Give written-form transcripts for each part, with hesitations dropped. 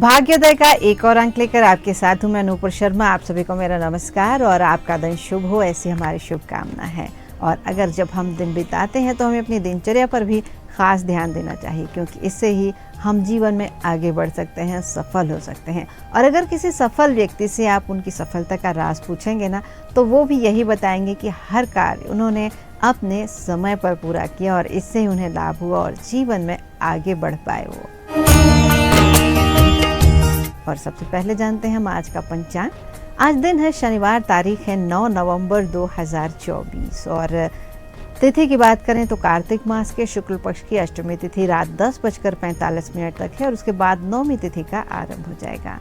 भाग्योदय का एक और अंक लेकर आपके साथ हूं मैं नूपुर शर्मा। आप सभी को मेरा नमस्कार और आपका दिन शुभ हो, ऐसी हमारी शुभकामना है। और अगर जब हम दिन बिताते हैं तो हमें अपनी दिनचर्या पर भी खास ध्यान देना चाहिए, क्योंकि इससे ही हम जीवन में आगे बढ़ सकते हैं, सफल हो सकते हैं। और अगर किसी सफल व्यक्ति से आप उनकी सफलता का राज पूछेंगे ना, तो वो भी यही बताएंगे कि हर कार्य उन्होंने अपने समय पर पूरा किया और इससे ही उन्हें लाभ हुआ और जीवन में आगे बढ़ पाए वो। और सबसे पहले जानते हैं हम आज का पंचांग। आज दिन है शनिवार, तारीख है 9 नवंबर 2024 और तिथि की बात करें तो कार्तिक मास के शुक्ल पक्ष की अष्टमी तिथि रात 10:45 तक है और उसके बाद नौमी तिथि का आरंभ हो जाएगा।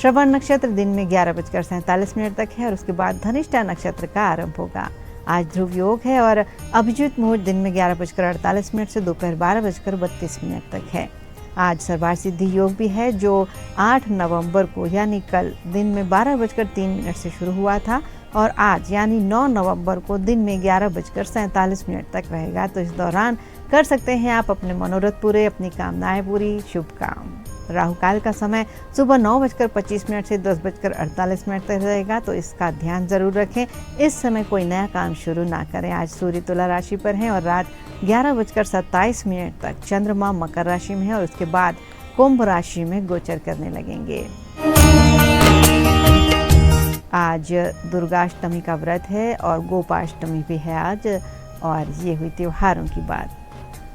श्रवण नक्षत्र दिन में 11:47 तक है और उसके बाद धनिष्ठा नक्षत्र का आरंभ होगा। आज ध्रुव योग है और अभिजीत मुहूर्त दिन में 11:48 से दोपहर 12:32 तक है। आज सर्वार्थ सिद्धि योग भी है, जो 8 नवंबर को यानी कल दिन में 12:03 से शुरू हुआ था और आज यानी 9 नवंबर को दिन में 11:47 तक रहेगा। तो इस दौरान कर सकते हैं आप अपने मनोरथ पूरे, अपनी कामनाएं पूरी, शुभ काम। राहु काल का समय सुबह 9:25 से 10:48 तक रहेगा, तो इसका ध्यान जरूर रखें। इस समय कोई नया काम शुरू ना करें। आज सूर्य तुला राशि पर है और रात 11:27 तक चंद्रमा मकर राशि में है और उसके बाद कुंभ राशि में गोचर करने लगेंगे। आज दुर्गाष्टमी का व्रत है और गोपाष्टमी भी है आज, और ये हुई त्योहारों की बात।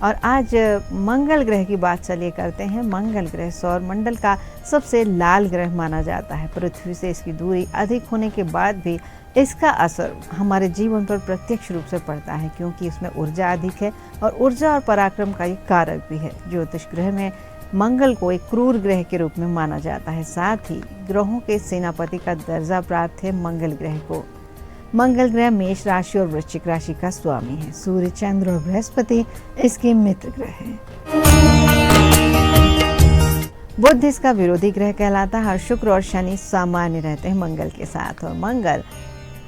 और आज मंगल ग्रह की बात चलिए करते हैं। मंगल ग्रह सौर मंडल का सबसे लाल ग्रह माना जाता है। पृथ्वी से इसकी दूरी अधिक होने के बाद भी इसका असर हमारे जीवन पर प्रत्यक्ष रूप से पड़ता है, क्योंकि इसमें ऊर्जा अधिक है और ऊर्जा और पराक्रम का एक कारक भी है। ज्योतिष ग्रह में मंगल को एक क्रूर ग्रह के रूप में माना जाता है। साथ ही ग्रहों के सेनापति का दर्जा प्राप्त है मंगल ग्रह को। मंगल ग्रह मेष राशि और वृश्चिक राशि का स्वामी है। सूर्य, चंद्र और बृहस्पति इसके मित्र ग्रह हैं। बुध इसका विरोधी ग्रह कहलाता है। शुक्र और शनि सामान्य रहते हैं मंगल के साथ। और मंगल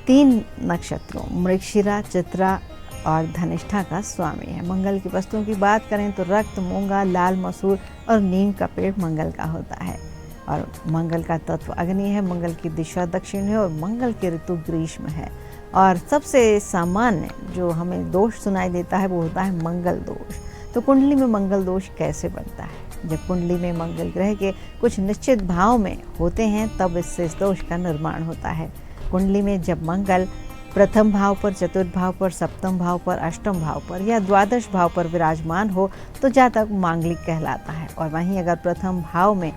3 नक्षत्रों मृगशिरा, चित्रा और धनिष्ठा का स्वामी है। मंगल की वस्तुओं की बात करें तो रक्त, मूंगा, लाल मसूर और नीम का पेड़ मंगल का होता है। और मंगल का तत्व अग्नि है। मंगल की दिशा दक्षिण है और मंगल की ऋतु ग्रीष्म है। और सबसे सामान्य जो हमें दोष सुनाई देता है वो होता है मंगल दोष। तो कुंडली में मंगल दोष कैसे बनता है? जब कुंडली में मंगल ग्रह के कुछ निश्चित भाव में होते हैं तब इससे इस दोष का निर्माण होता है। कुंडली में जब मंगल प्रथम भाव पर, चतुर्थ भाव पर, सप्तम भाव पर, अष्टम भाव पर या द्वादश भाव पर विराजमान हो तो जातक मांगलिक कहलाता है। और वहीं अगर प्रथम भाव में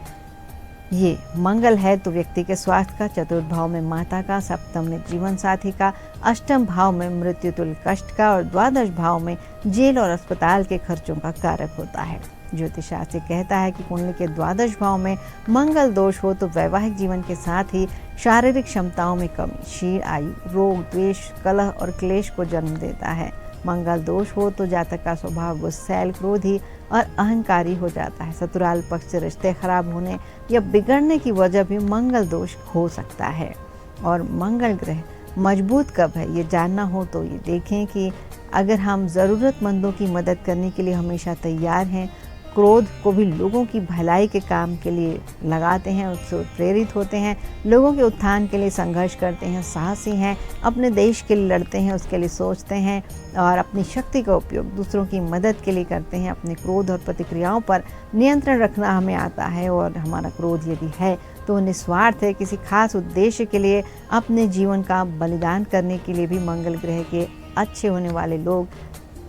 ये मंगल है तो व्यक्ति के स्वास्थ्य का, चतुर्थ भाव में माता का, सप्तम में जीवन साथी का, अष्टम भाव में मृत्यु तुल्य कष्ट का और द्वादश भाव में जेल और अस्पताल के खर्चों का कारक होता है। ज्योतिष शास्त्र कहता है कि कुंडली के द्वादश भाव में मंगल दोष हो तो वैवाहिक जीवन के साथ ही शारीरिक क्षमताओं में कमी, क्षीण आयु, रोग, द्वेष, कलह और क्लेश को जन्म देता है। मंगल दोष हो तो जातक का स्वभाव गुस्सैल, क्रोधी और अहंकारी हो जाता है। ससुराल पक्ष से रिश्ते खराब होने या बिगड़ने की वजह भी मंगल दोष हो सकता है। और मंगल ग्रह मजबूत कब है ये जानना हो तो ये देखें कि अगर हम ज़रूरतमंदों की मदद करने के लिए हमेशा तैयार हैं, क्रोध को भी लोगों की भलाई के काम के लिए लगाते हैं, उससे प्रेरित होते हैं, लोगों के उत्थान के लिए संघर्ष करते हैं, साहसी हैं, अपने देश के लिए लड़ते हैं, उसके लिए सोचते हैं और अपनी शक्ति का उपयोग दूसरों की मदद के लिए करते हैं। अपने क्रोध और प्रतिक्रियाओं पर नियंत्रण रखना हमें आता है और हमारा क्रोध यदि है तो निस्वार्थ है, किसी खास उद्देश्य के लिए अपने जीवन का बलिदान करने के लिए भी मंगल ग्रह के अच्छे होने वाले लोग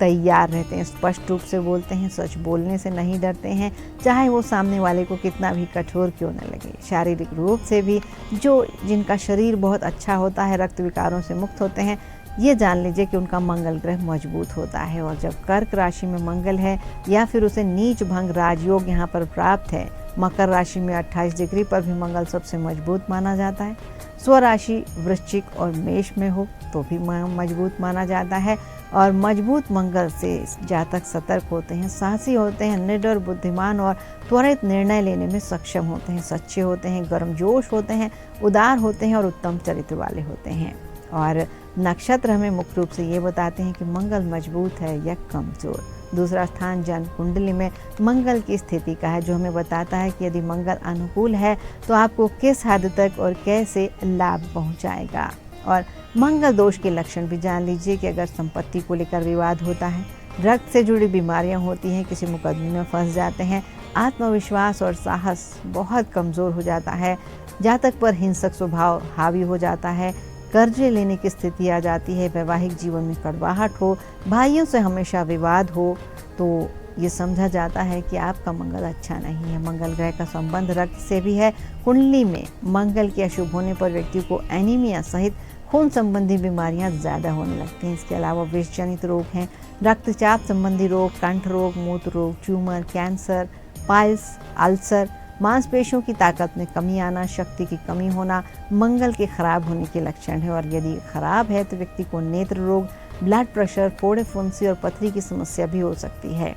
तैयार रहते हैं। स्पष्ट रूप से बोलते हैं, सच बोलने से नहीं डरते हैं, चाहे वो सामने वाले को कितना भी कठोर क्यों न लगे। शारीरिक रूप से भी जिनका शरीर बहुत अच्छा होता है, रक्त विकारों से मुक्त होते हैं, ये जान लीजिए कि उनका मंगल ग्रह मजबूत होता है। और जब कर्क राशि में मंगल है या फिर उसे नीच भंग राजयोग यहाँ पर प्राप्त है, मकर राशि में 28 डिग्री पर भी मंगल सबसे मजबूत माना जाता है। स्वराशि वृश्चिक और मेष में हो तो भी मजबूत माना जाता है। और मजबूत मंगल से जातक सतर्क होते हैं, साहसी होते हैं, निडर, बुद्धिमान और त्वरित निर्णय लेने में सक्षम होते हैं, सच्चे होते हैं, गर्मजोश होते हैं, उदार होते हैं और उत्तम चरित्र वाले होते हैं। और नक्षत्र हमें मुख्य रूप से ये बताते हैं कि मंगल मजबूत है या कमजोर। दूसरा स्थान जन्म कुंडली में मंगल की स्थिति का है, जो हमें बताता है कि यदि मंगल अनुकूल है तो आपको किस हद तक और कैसे लाभ पहुंचाएगा। और मंगल दोष के लक्षण भी जान लीजिए कि अगर संपत्ति को लेकर विवाद होता है, रक्त से जुड़ी बीमारियां होती हैं, किसी मुकदमे में फंस जाते हैं, आत्मविश्वास और साहस बहुत कमज़ोर हो जाता है, जातक पर हिंसक स्वभाव हावी हो जाता है, कर्जे लेने की स्थिति आ जाती है, वैवाहिक जीवन में कड़वाहट हो, भाइयों से हमेशा विवाद हो, तो ये समझा जाता है कि आपका मंगल अच्छा नहीं है। मंगल ग्रह का संबंध रक्त से भी है। कुंडली में मंगल के अशुभ होने पर व्यक्ति को एनीमिया सहित खून संबंधी बीमारियां ज़्यादा होने लगती हैं। इसके अलावा विष जनित रोग हैं, रक्तचाप संबंधी रोग, कंठ रोग, मूत्र रोग, ट्यूमर, कैंसर, पाइल्स, अल्सर, मांसपेशियों की ताकत में कमी आना, शक्ति की कमी होना मंगल के खराब होने के लक्षण है। और यदि खराब है तो व्यक्ति को नेत्र रोग, ब्लड प्रेशर, फोड़े फुंसी और पथरी की समस्या भी हो सकती है।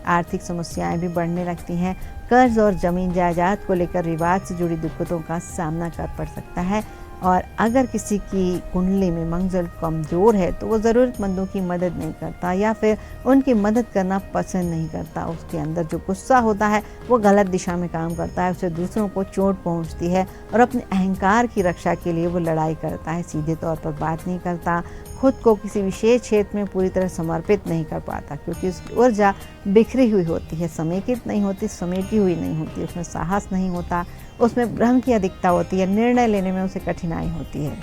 आर्थिक समस्याएं भी बढ़ने लगती हैं। कर्ज और जमीन जायदाद को लेकर विवाद से जुड़ी दिक्कतों का सामना कर पड़ सकता है। और अगर किसी की कुंडली में मंगल कमज़ोर है तो वो ज़रूरतमंदों की मदद नहीं करता या फिर उनकी मदद करना पसंद नहीं करता। उसके अंदर जो गुस्सा होता है वो गलत दिशा में काम करता है, उससे दूसरों को चोट पहुंचती है और अपने अहंकार की रक्षा के लिए वो लड़ाई करता है। सीधे तौर पर बात नहीं करता, खुद को किसी विशेष क्षेत्र में पूरी तरह समर्पित नहीं कर पाता, क्योंकि उसकी ऊर्जा बिखरी हुई होती है, समेकित नहीं होती, समेटी हुई नहीं होती, उसमें साहस नहीं होता, उसमें भ्रम की अधिकता होती है, निर्णय लेने में उसे कठिनाई होती है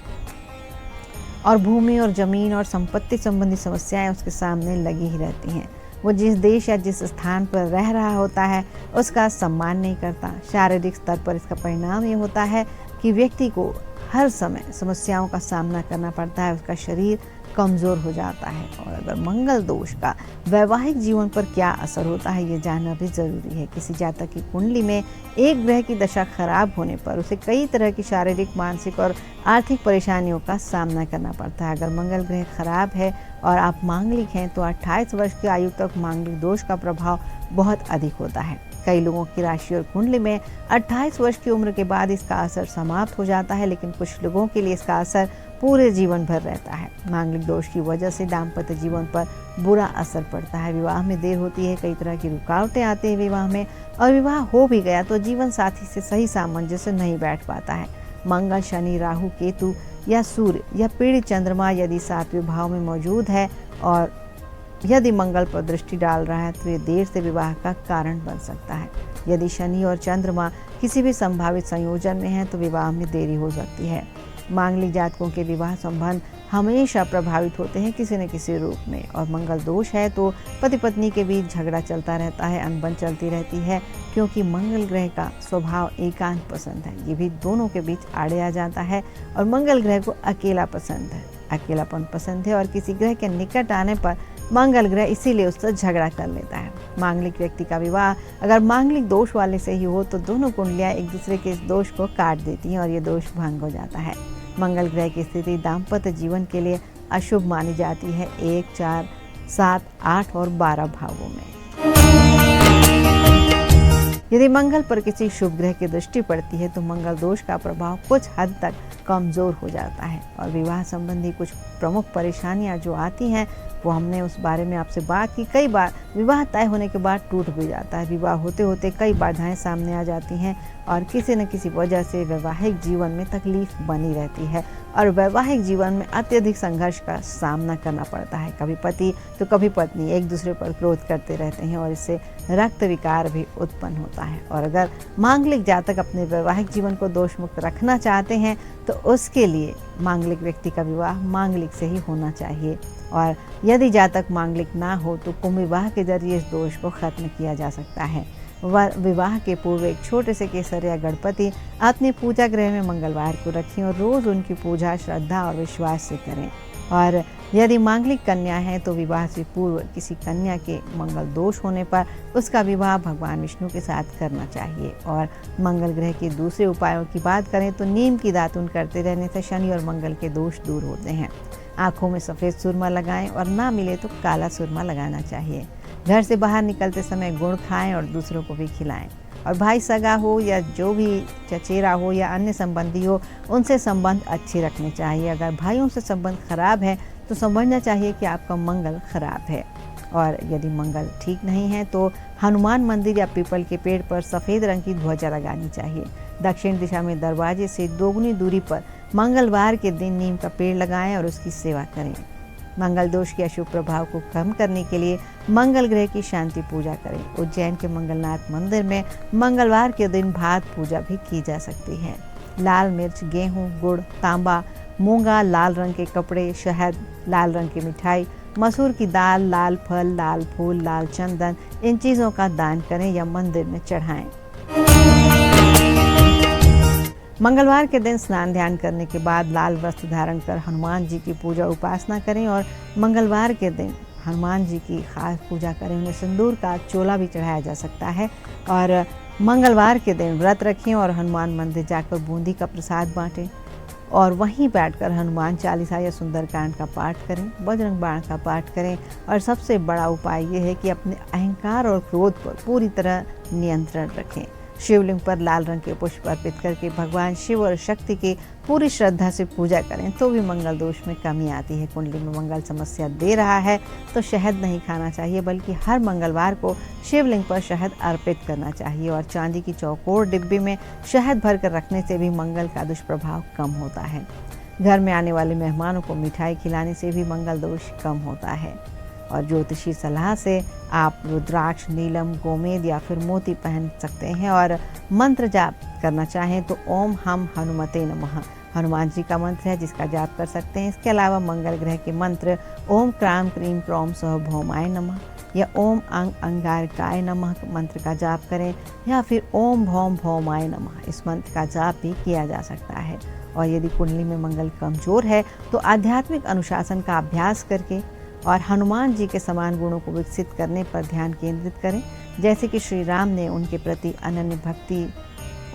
और भूमि और जमीन और संपत्ति संबंधी समस्याएं उसके सामने लगी ही रहती हैं। वो जिस देश या जिस स्थान पर रह रहा होता है उसका सम्मान नहीं करता। शारीरिक स्तर पर इसका परिणाम ये होता है कि व्यक्ति को हर समय समस्याओं का सामना करना पड़ता है, उसका शरीर कमज़ोर हो जाता है। और अगर मंगल दोष का वैवाहिक जीवन पर क्या असर होता है ये जानना भी ज़रूरी है। किसी जातक की कुंडली में एक ग्रह की दशा खराब होने पर उसे कई तरह की शारीरिक, मानसिक और आर्थिक परेशानियों का सामना करना पड़ता है। अगर मंगल ग्रह खराब है और आप मांगलिक हैं तो 28 वर्ष की आयु तक मांगलिक दोष का प्रभाव बहुत अधिक होता है। कई लोगों की राशि और कुंडली में 28 वर्ष की उम्र के बाद इसका असर समाप्त हो जाता है, लेकिन कुछ लोगों के लिए इसका असर पूरे जीवन भर रहता है। मांगलिक दोष की वजह से दाम्पत्य जीवन पर बुरा असर पड़ता है, विवाह में देर होती है, कई तरह की रुकावटें आती हैं विवाह में, और विवाह हो भी गया तो जीवन साथी से सही सामंजस्य नहीं बैठ पाता है। मंगल, शनि, राहु, केतु या सूर्य या पीड़ित चंद्रमा यदि 7वें भाव में मौजूद है और यदि मंगल पर दृष्टि डाल रहा है तो ये देर से विवाह का कारण बन सकता है। यदि शनि और चंद्रमा किसी भी संभावित संयोजन में है तो विवाह में देरी हो सकती है। मांगलिक जातकों के विवाह संबंध हमेशा प्रभावित होते हैं किसी न किसी रूप में। और मंगल दोष है तो पति पत्नी के बीच झगड़ा चलता रहता है, अनबन चलती रहती है, क्योंकि मंगल ग्रह का स्वभाव एकांत पसंद है। ये भी दोनों के बीच आड़े आ जाता है और मंगल ग्रह को अकेला पसंद है, अकेलापन पसंद है। और किसी ग्रह के निकट आने पर मंगल ग्रह इसीलिए उससे झगड़ा कर लेता है। मांगलिक व्यक्ति का विवाह अगर मांगलिक दोष वाले से ही हो तो दोनों कुंडलियां एक दूसरे के इस दोष को काट देती हैं और ये दोष भंग हो जाता है। मंगल ग्रह की स्थिति दाम्पत्य जीवन के लिए अशुभ मानी जाती है 1, 4, 7, 8 और 12 भावों में। यदि मंगल पर किसी शुभ ग्रह की दृष्टि पड़ती है तो मंगल दोष का प्रभाव कुछ हद तक कमज़ोर हो जाता है और विवाह संबंधी कुछ प्रमुख परेशानियां जो आती हैं वो हमने उस बारे में आपसे बात की। कई बार विवाह तय होने के बाद टूट भी जाता है, विवाह होते होते कई बाधाएं सामने आ जाती हैं और किसी न किसी वजह से वैवाहिक जीवन में तकलीफ बनी रहती है और वैवाहिक जीवन में अत्यधिक संघर्ष का सामना करना पड़ता है। कभी पति तो कभी पत्नी एक दूसरे पर क्रोध करते रहते हैं और इससे रक्त विकार भी उत्पन्न होता है। और अगर मांगलिक जातक अपने वैवाहिक जीवन को दोष मुक्त रखना चाहते हैं तो उसके लिए मांगलिक व्यक्ति का विवाह मांगलिक से ही होना चाहिए। और यदि जातक मांगलिक ना हो तो कुंभ विवाह के जरिए इस दोष को खत्म किया जा सकता है। विवाह के पूर्व एक छोटे से केसर या गणपति अपने पूजा गृह में मंगलवार को रखें और रोज उनकी पूजा श्रद्धा और विश्वास से करें। और यदि मांगलिक कन्या है तो विवाह से पूर्व किसी कन्या के मंगल दोष होने पर उसका विवाह भगवान विष्णु के साथ करना चाहिए। और मंगल ग्रह के दूसरे उपायों की बात करें तो नीम की दातुन करते रहने से शनि और मंगल के दोष दूर होते हैं। आँखों में सफ़ेद सुरमा लगाएं और ना मिले तो काला सुरमा लगाना चाहिए। घर से बाहर निकलते समय गुड़ खाएं और दूसरों को भी खिलाएं। और भाई सगा हो या जो भी चचेरा हो या अन्य संबंधी हो उनसे संबंध अच्छे रखने चाहिए। अगर भाइयों से संबंध खराब है तो समझना चाहिए कि आपका मंगल खराब है। और यदि मंगल ठीक नहीं है तो हनुमान मंदिर या पीपल के पेड़ पर सफ़ेद रंग की ध्वजा लगानी चाहिए। दक्षिण दिशा में दरवाजे से दोगुनी दूरी पर मंगलवार के दिन नीम का पेड़ लगाएं और उसकी सेवा करें। मंगल दोष के अशुभ प्रभाव को कम करने के लिए मंगल ग्रह की शांति पूजा करें। उज्जैन के मंगलनाथ मंदिर में मंगलवार के दिन भात पूजा भी की जा सकती है। लाल मिर्च, गेहूं, गुड़, तांबा, मूंगा, लाल रंग के कपड़े, शहद, लाल रंग की मिठाई, मसूर की दाल, लाल फल, लाल फूल, लाल चंदन, इन चीज़ों का दान करें या मंदिर में चढ़ाएं। मंगलवार के दिन स्नान ध्यान करने के बाद लाल वस्त्र धारण कर हनुमान जी की पूजा उपासना करें और मंगलवार के दिन हनुमान जी की खास पूजा करें। उन्हें सिंदूर का चोला भी चढ़ाया जा सकता है और मंगलवार के दिन व्रत रखें और हनुमान मंदिर जाकर बूंदी का प्रसाद बांटें और वहीं बैठकर हनुमान चालीसा या सुंदरकांड का पाठ करें, बजरंग बाण का पाठ करें। और सबसे बड़ा उपाय ये है कि अपने अहंकार और क्रोध पर पूरी तरह नियंत्रण रखें। शिवलिंग पर लाल रंग के पुष्प अर्पित करके भगवान शिव और शक्ति की पूरी श्रद्धा से पूजा करें तो भी मंगल दोष में कमी आती है। कुंडली में मंगल समस्या दे रहा है तो शहद नहीं खाना चाहिए, बल्कि हर मंगलवार को शिवलिंग पर शहद अर्पित करना चाहिए। और चांदी की चौकोर डिब्बी में शहद भरकर रखने से भी मंगल का दुष्प्रभाव कम होता है। घर में आने वाले मेहमानों को मिठाई खिलाने से भी मंगल दोष कम होता है। और ज्योतिषी सलाह से आप रुद्राक्ष, नीलम, गोमेद या फिर मोती पहन सकते हैं। और मंत्र जाप करना चाहें तो ओम हम हनुमते नमः हनुमान जी का मंत्र है जिसका जाप कर सकते हैं। इसके अलावा मंगल ग्रह के मंत्र ओम क्राम क्रीम क्रोम सह भौमाय नमः या ओम अंग अंगारकाय नमः मंत्र का जाप करें या फिर ओम भौम भौमाय नमः इस मंत्र का जाप भी किया जा सकता है। और यदि कुंडली में मंगल कमजोर है तो आध्यात्मिक अनुशासन का अभ्यास करके और हनुमान जी के समान गुणों को विकसित करने पर ध्यान केंद्रित करें। जैसे कि श्री राम ने उनके प्रति अनन्य भक्ति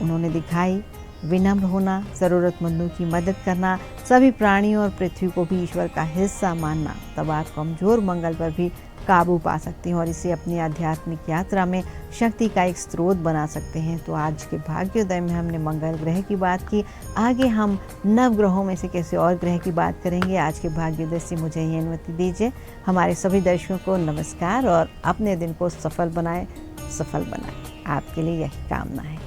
उन्होंने दिखाई, विनम्र होना, ज़रूरतमंदों की मदद करना, सभी प्राणियों और पृथ्वी को भी ईश्वर का हिस्सा मानना, तब आप कमजोर मंगल पर भी काबू पा सकते हैं और इसे अपनी आध्यात्मिक यात्रा में शक्ति का एक स्रोत बना सकते हैं। तो आज के भाग्योदय में हमने मंगल ग्रह की बात की। आगे हम नव ग्रहों में से किसी और ग्रह की बात करेंगे। आज के भाग्योदय से मुझे ये अनुमति दीजिए। हमारे सभी दर्शकों को नमस्कार और अपने दिन को सफल बनाएं, सफल बनाएं। आपके लिए यही कामना है।